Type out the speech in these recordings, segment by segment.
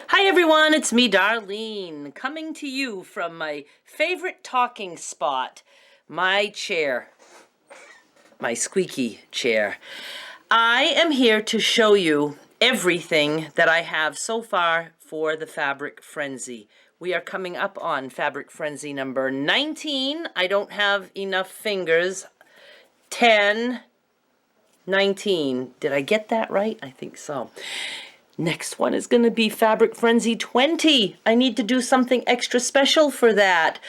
Hi everyone, it's me, Darlene, coming to you from my favorite talking spot, my chair, my squeaky chair. I am here to show you everything that I have so far for the Fabric Frenzy. We are coming up on Fabric Frenzy number 19. I don't have enough fingers. 10, 19. Did I get that right? I think so. Next one is going to be Fabric Frenzy 20. I need to do something extra special for that.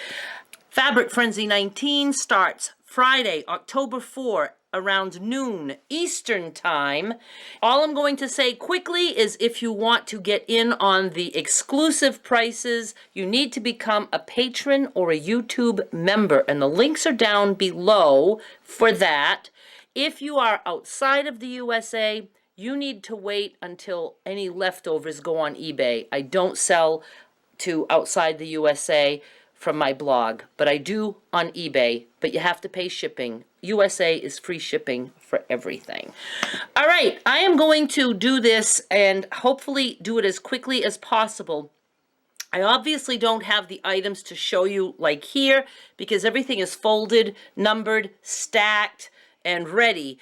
Fabric Frenzy 19 starts Friday, October 4, around noon Eastern Time. All I'm going to say quickly is if you want to get in on the exclusive prices, you need to become a patron or a YouTube member, and the links are down below for that. If you are outside of the USA, you need to wait until any leftovers go on eBay. I don't sell to outside the USA from my blog, but I do on eBay, but you have to pay shipping. USA is free shipping for everything. All right, I am going to do this and hopefully do it as quickly as possible. I obviously don't have the items to show you like here because everything is folded, numbered, stacked, and ready.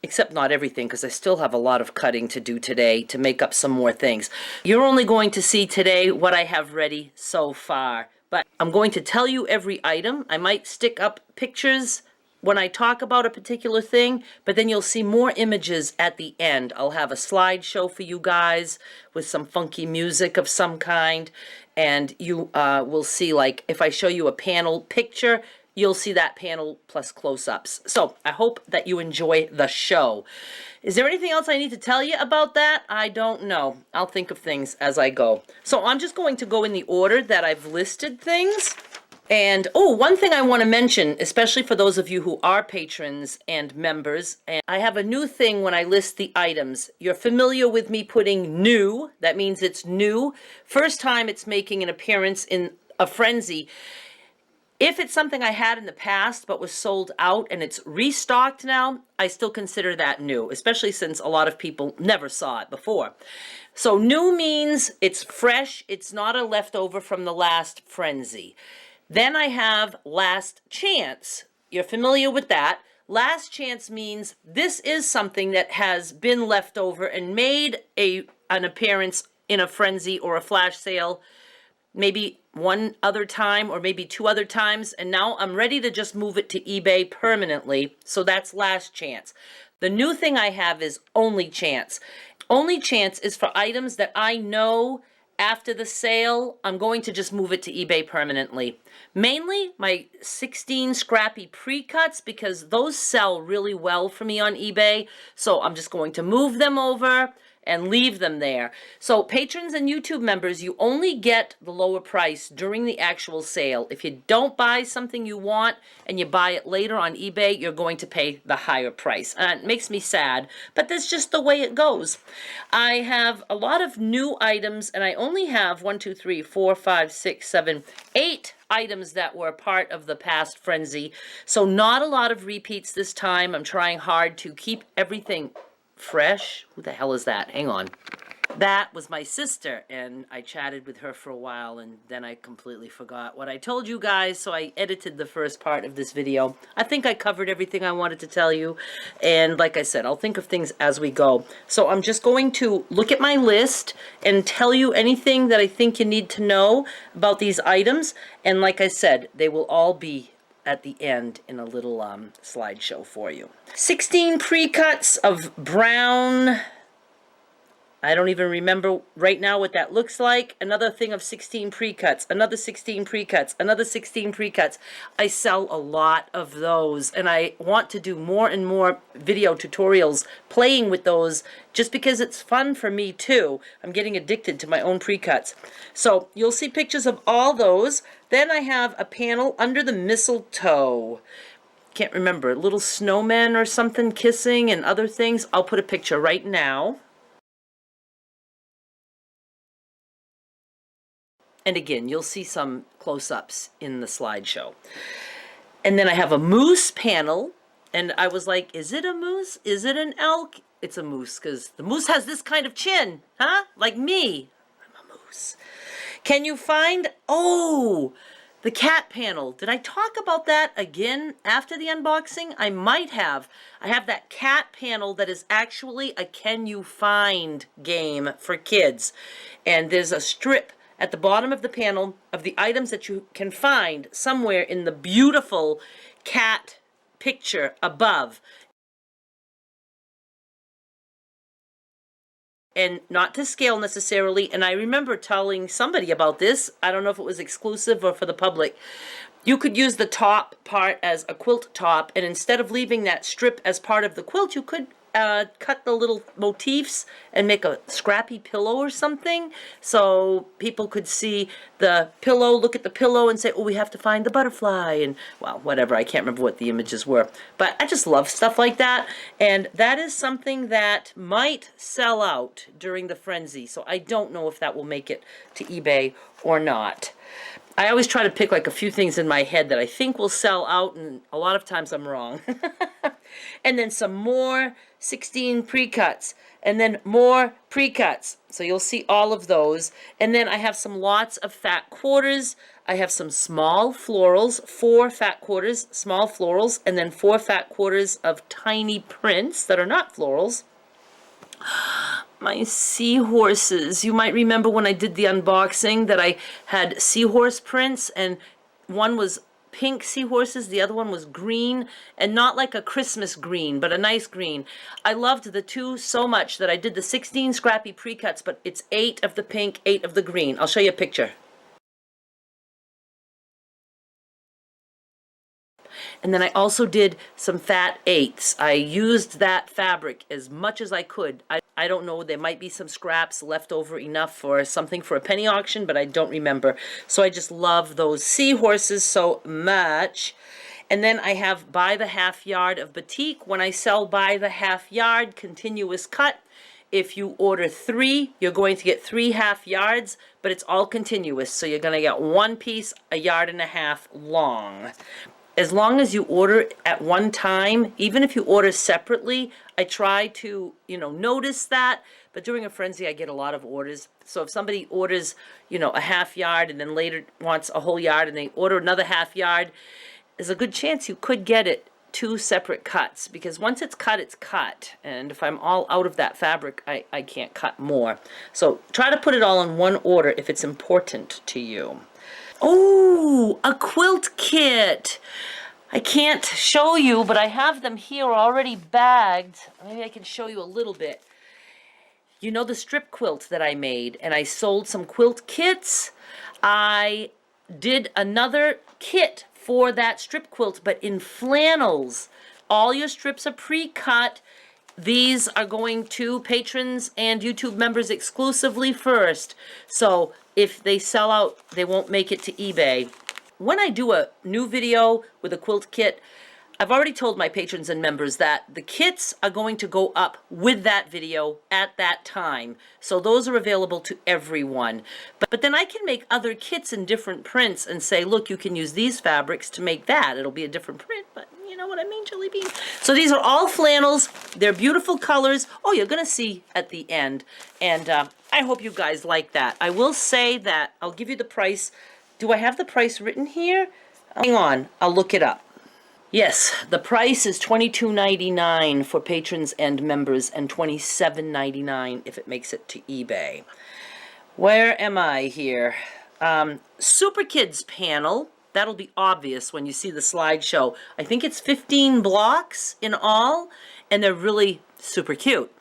Except not everything, because I still have a lot of cutting to do today to make up some more things. You're only going to see today what I have ready so far. But I'm going to tell you every item. I might stick up pictures when I talk about a particular thing, but then you'll see more images at the end. I'll have a slideshow for you guys with some funky music of some kind. And you will see, like, if I show you a panel picture, you'll see that panel plus close-ups. So I hope that you enjoy the show. Is there anything else I need to tell you about that? I don't know. I'll think of things as I go. So I'm just going to go in the order that I've listed things. And, oh, one thing I want to mention, especially for those of you who are patrons and members, and I have a new thing when I list the items. You're familiar with me putting new. That means it's new. First time it's making an appearance in a frenzy. If it's something I had in the past but was sold out and it's restocked now, I still consider that new, especially since a lot of people never saw it before. So new means it's fresh, it's not a leftover from the last frenzy. Then I have last chance. You're familiar with that. Last chance means this is something that has been left over and made an appearance in a frenzy or a flash sale maybe one other time or maybe two other times, and now I'm ready to just move it to eBay permanently, so that's last chance. The new thing I have is only chance. Only chance is for items that I know after the sale, I'm going to just move it to eBay permanently. Mainly my 16 Scrappy Pre-Cuts, because those sell really well for me on eBay, so I'm just going to move them over and leave them there. So patrons and YouTube members, you only get the lower price during the actual sale. If you don't buy something you want and you buy it later on eBay, you're going to pay the higher price. And it makes me sad, but that's just the way it goes. I have a lot of new items, and I only have 1, 2, 3, 4, 5, 6, 7, 8 items that were part of the past frenzy. So not a lot of repeats this time. I'm trying hard to keep everything fresh. Who the hell is that? Hang on. That was my sister, and I chatted with her for a while, and then I completely forgot what I told you guys, so I edited the first part of this video. I think I covered everything I wanted to tell you, and like I said, I'll think of things as we go. So I'm just going to look at my list and tell you anything that I think you need to know about these items, and like I said, they will all be at the end in a little slideshow for you. 16 pre-cuts of brown. I don't even remember right now what that looks like. Another thing of 16 pre-cuts, another 16 pre-cuts, another 16 pre-cuts. I sell a lot of those, and I want to do more and more video tutorials playing with those just because it's fun for me too. I'm getting addicted to my own pre-cuts. So you'll see pictures of all those. Then I have a panel under the mistletoe. Can't remember, little snowmen or something kissing and other things. I'll put a picture right now. And again, you'll see some close-ups in the slideshow. And then I have a moose panel, and I was like, is it a moose? Is it an elk? It's a moose, because the moose has this kind of chin, huh? Like me. I'm a house. Can you find, oh, the cat panel? Did I talk about that again after the unboxing? I might have. I have that cat panel that is actually a can you find game for kids. And there's a strip at the bottom of the panel of the items that you can find somewhere in the beautiful cat picture above. And not to scale necessarily, and I remember telling somebody about this, I don't know if it was exclusive or for the public. You could use the top part as a quilt top, and instead of leaving that strip as part of the quilt, you could cut the little motifs and make a scrappy pillow or something, so people could see the pillow, look at the pillow and say, oh, we have to find the butterfly, and well, whatever, I can't remember what the images were. But I just love stuff like that, and that is something that might sell out during the frenzy, so I don't know if that will make it to eBay or not. I always try to pick like a few things in my head that I think will sell out, and a lot of times I'm wrong. And then some more 16 pre-cuts, and then more pre-cuts. So you'll see all of those. And then I have some lots of fat quarters. I have some small florals, 4 fat quarters, small florals, and then 4 fat quarters of tiny prints that are not florals. My seahorses. You might remember when I did the unboxing that I had seahorse prints, and one was pink seahorses, the other one was green, and not like a Christmas green, but a nice green. I loved the two so much that I did the 16 Scrappy Pre-Cuts, but it's 8 of the pink, 8 of the green. I'll show you a picture. And then I also did some fat 8s. I used that fabric as much as I could. I don't know, there might be some scraps left over enough for something for a penny auction, but I don't remember. So I just love those seahorses so much. And then I have by the half yard of batik. When I sell by the half yard continuous cut, if you order 3, you're going to get 3 half yards, but it's all continuous. So you're going to get 1 piece, 1.5 yards long. As long as you order at one time, even if you order separately, I try to, notice that. But during a frenzy, I get a lot of orders. So if somebody orders, a half yard and then later wants a whole yard and they order another half yard, there's a good chance you could get it 2 separate cuts. Because once it's cut, it's cut. And if I'm all out of that fabric, I can't cut more. So try to put it all in one order if it's important to you. Oh, a quilt kit. I can't show you, but I have them here already bagged. Maybe I can show you a little bit. You know the strip quilt that I made, and I sold some quilt kits. I did another kit for that strip quilt, but in flannels. All your strips are pre-cut. These are going to patrons and YouTube members exclusively first. So if they sell out, they won't make it to eBay. When I do a new video with a quilt kit, I've already told my patrons and members that the kits are going to go up with that video at that time. So those are available to everyone. But then I can make other kits in different prints and say, look, you can use these fabrics to make that. It'll be a different print, but you know what I mean, Jelly Bean? So these are all flannels. They're beautiful colors. Oh, you're going to see at the end. And I hope you guys like that. I will say that I'll give you the price. Do I have the price written here? Hang on, I'll look it up. Yes, the price is $22.99 for patrons and members and $27.99 if it makes it to eBay. Where am I here? Super Kids panel. That'll be obvious when you see the slideshow. I think it's 15 blocks in all, and they're really super cute.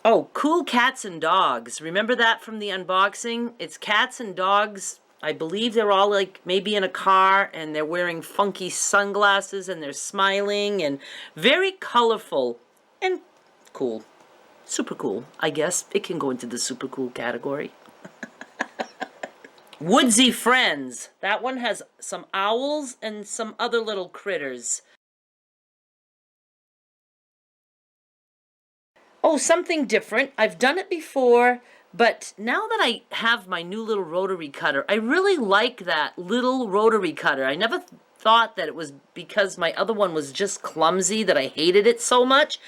Oh, cool cats and dogs. Remember that from the unboxing? It's cats and dogs. I believe they're all like maybe in a car, and they're wearing funky sunglasses, and they're smiling, and very colorful and cool. Super cool, I guess. It can go into the super cool category. Woodsy Friends. That one has some owls and some other little critters. Oh, something different. I've done it before, but now that I have my new little rotary cutter, I really like that little rotary cutter. I never thought that it was because my other one was just clumsy that I hated it so much.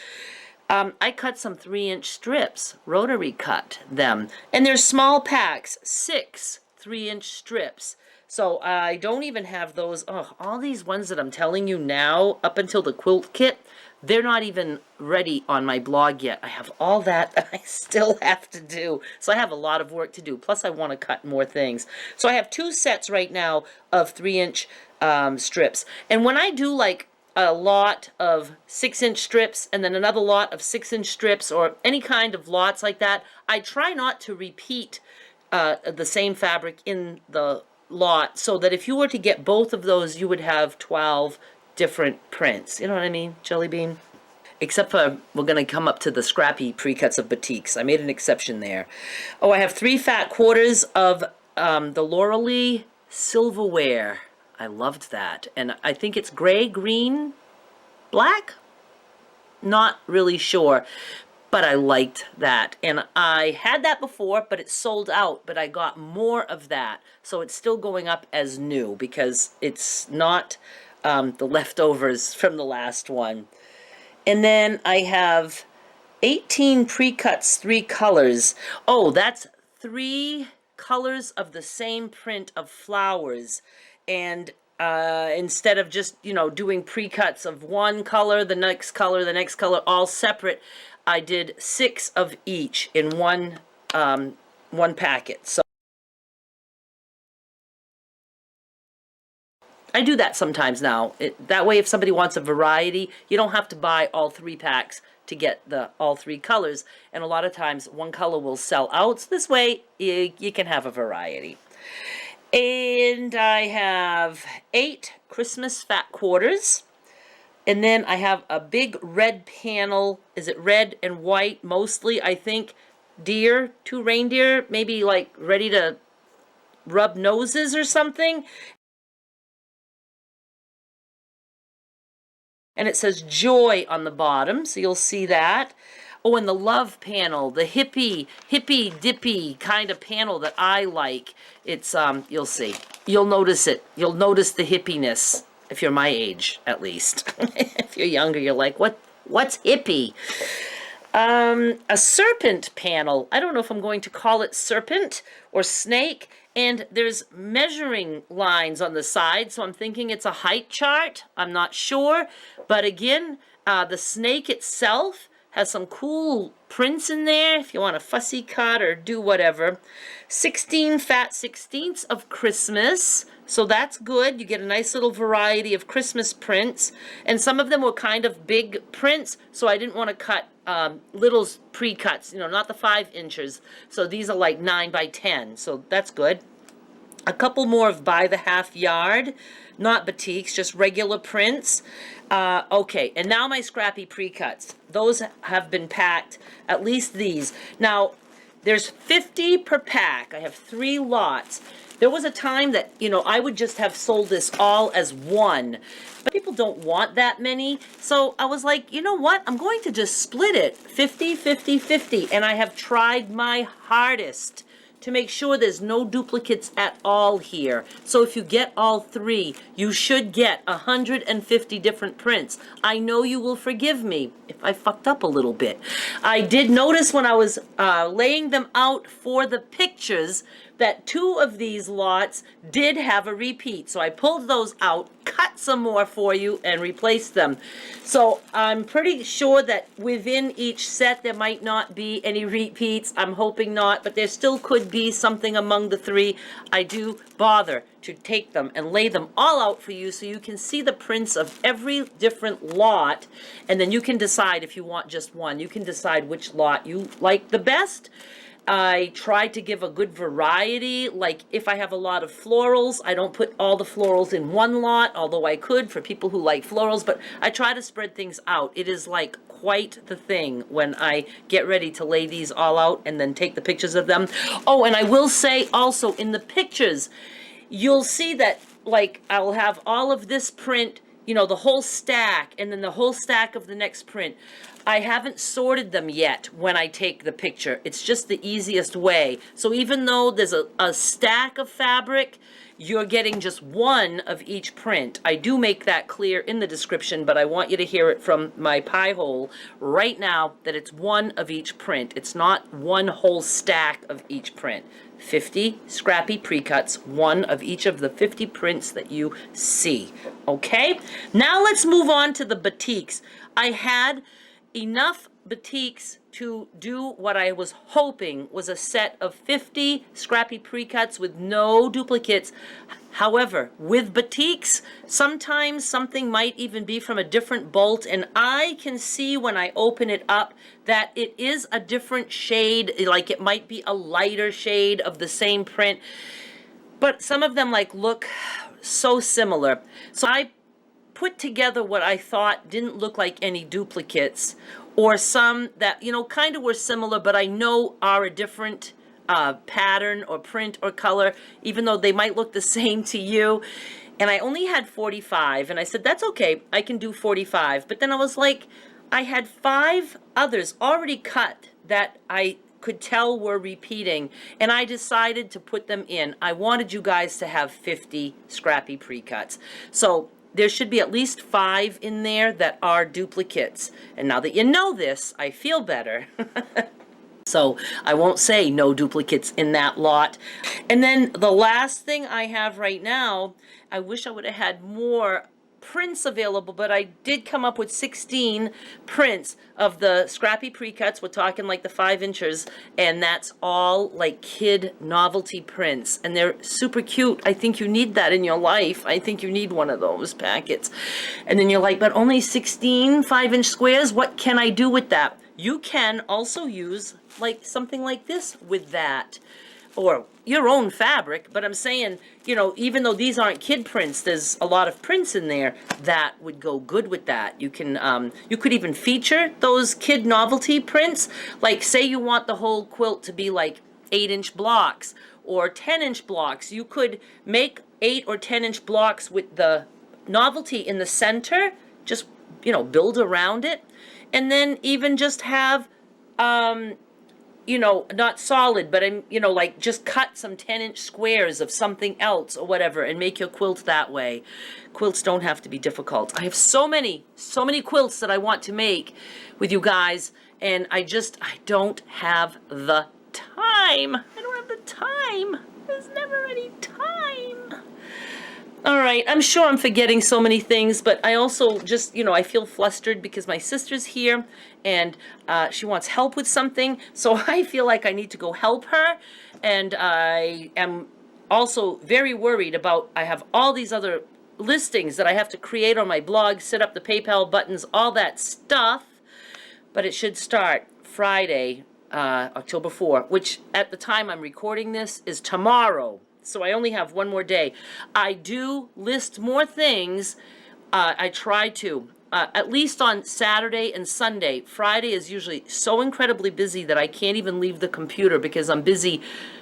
I cut some 3-inch strips, rotary cut them. And they're small packs, 6 3-inch strips. So I don't even have those. Oh, all these ones that I'm telling you now, up until the quilt kit, they're not even ready on my blog yet. I have all that I still have to do. So I have a lot of work to do. Plus I want to cut more things. So I have 2 sets right now of 3-inch strips. And when I do like a lot of 6-inch strips and then another lot of 6-inch strips or any kind of lots like that, I try not to repeat the same fabric in the lot, so that if you were to get both of those, you would have 12 different prints. You know what I mean, Jelly Bean? Except for, we're going to come up to the Scrappy Pre-Cuts of Batiks. I made an exception there. Oh, I have 3 fat quarters of the Lauralee silverware. I loved that. And I think it's gray, green, black? Not really sure. But I liked that. And I had that before, but it sold out. But I got more of that. So it's still going up as new because it's not the leftovers from the last one. And then I have 18 pre-cuts, 3 colors. Oh, that's 3 colors of the same print of flowers. And instead of just, you know, doing pre-cuts of one color, the next color, the next color, all separate, I did 6 of each in one packet. So I do that sometimes now. That way, if somebody wants a variety, you don't have to buy all 3 packs to get all 3 colors. And a lot of times, one color will sell out. So this way, you can have a variety. And I have 8 Christmas fat quarters. And then I have a big red panel. Is it red and white mostly? I think deer, 2 reindeer, maybe like ready to rub noses or something. And it says joy on the bottom, so you'll see that. Oh, and the love panel, the hippy dippy kind of panel that I like. It's, you'll see. You'll notice it. You'll notice the hippiness. If you're my age, at least. If you're younger, you're like, what's hippie? A serpent panel. I don't know if I'm going to call it serpent or snake. And there's measuring lines on the side, so I'm thinking it's a height chart. I'm not sure. But again, the snake itself has some cool prints in there if you want a fussy cut or do whatever. 16 fat 16ths of Christmas. So that's good. You get a nice little variety of Christmas prints. And some of them were kind of big prints, so I didn't want to cut little pre-cuts, you know, not the 5 inches. So these are like 9 by 10, so that's good. A couple more of by the half yard, not batiks, just regular prints. Okay, and now my Scrappy Pre-Cuts. Those have been packed, at least these. Now, there's 50 per pack. I have 3 lots. There was a time that, you know, I would just have sold this all as one. But people don't want that many. So I was like, you know what? I'm going to just split it 50, 50, 50. And I have tried my hardest to make sure there's no duplicates at all here. So if you get all 3, you should get 150 different prints. I know you will forgive me if I fucked up a little bit. I did notice when I was laying them out for the pictures that 2 of these lots did have a repeat. So I pulled those out, cut some more for you, and replaced them. So I'm pretty sure that within each set there might not be any repeats. I'm hoping not, but there still could be something among the 3. I do bother to take them and lay them all out for you so you can see the prints of every different lot, and then you can decide if you want just one. You can decide which lot you like the best. I try to give a good variety. Like if I have a lot of florals, I don't put all the florals in one lot, although I could for people who like florals, but I try to spread things out. It is like quite the thing when I get ready to lay these all out and then take the pictures of them. Oh, and I will say also in the pictures, you'll see that like I'll have all of this print, you know, the whole stack, and then the whole stack of the next print. I haven't sorted them yet when I take the picture. It's just the easiest way. So even though there's a stack of fabric, you're getting just one of each print. I do make that clear in the description, but I want you to hear it from my pie hole right now that it's one of each print. It's not one whole stack of each print. 50 Scrappy Pre-Cuts, one of each of the 50 prints that you see. Okay? Now let's move on to the batiks. I had enough batiks to do what I was hoping was a set of 50 Scrappy Pre-Cuts with no duplicates. However, with batiks, sometimes something might even be from a different bolt, and I can see when I open it up that it is a different shade, like it might be a lighter shade of the same print, but some of them like look so similar. So I put together what I thought didn't look like any duplicates, or some that, you know, kind of were similar, but I know are a different pattern or print or color, even though they might look the same to you. And I only had 45, and I said, that's okay, I can do 45. But then I was like, I had 5 others already cut that I could tell were repeating, and I decided to put them in. I wanted you guys to have 50 Scrappy Pre-Cuts. So there should be at least 5 in there that are duplicates. And now that you know this, I feel better. So I won't say no duplicates in that lot. And then the last thing I have right now, I wish I would have had more prints available, but I did come up with 16 prints of the Scrappy Pre-Cuts. We're talking like the 5 inches, and that's all like kid novelty prints, and they're super cute. I think you need that in your life. I think you need one of those packets. And then you're like, but only 16 5-inch squares? What can I do with that? You can also use like something like this with that, or your own fabric. But I'm saying, you know, even though these aren't kid prints, there's a lot of prints in there that would go good with that. You can, you could even feature those kid novelty prints. Like, say you want the whole quilt to be like 8-inch blocks or 10-inch blocks. You could make 8 or 10-inch blocks with the novelty in the center. Just, you know, build around it, and then even just have, you know, not solid, but I'm, you know, like just cut some 10-inch squares of something else or whatever and make your quilt that way. Quilts don't have to be difficult. I have so many quilts that I want to make with you guys, and I don't have the time. I don't have the time. There's never any time. All right, I'm sure I'm forgetting so many things, but I also just, you know, I feel flustered because my sister's here and she wants help with something. So I feel like I need to go help her. And I am also very worried about, I have all these other listings that I have to create on my blog, set up the PayPal buttons, all that stuff. But it should start Friday, October 4, which at the time I'm recording this is tomorrow. So I only have one more day. I do list more things. I try to, at least on Saturday and Sunday. Friday is usually so incredibly busy that I can't even leave the computer because I'm busy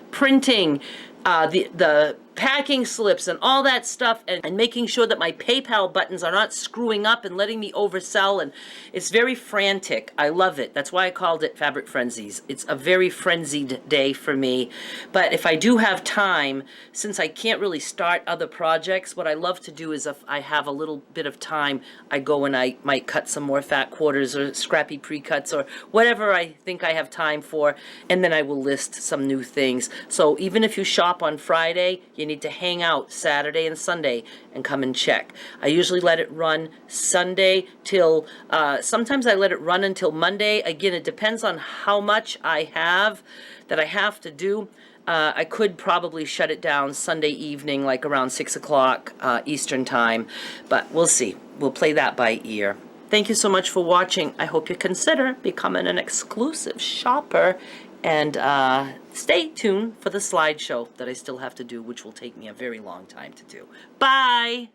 printing the packing slips and all that stuff, and making sure that my PayPal buttons are not screwing up and letting me oversell, and it's very frantic. I love it. That's why I called it Fabric Frenzies. It's a very frenzied day for me. But if I do have time, since I can't really start other projects, what I love to do is if I have a little bit of time, I go and I might cut some more fat quarters or Scrappy Pre-Cuts or whatever I think I have time for, and then I will list some new things. So even if you shop on Friday, you need to hang out Saturday and Sunday and come and check. I usually let it run Sunday till, sometimes I let it run until Monday. Again, it depends on how much I have that I have to do. I could probably shut it down Sunday evening, like around 6 o'clock Eastern time, but we'll see. We'll play that by ear. Thank you so much for watching. I hope you consider becoming an exclusive shopper, and stay tuned for the slideshow that I still have to do, which will take me a very long time to do. Bye!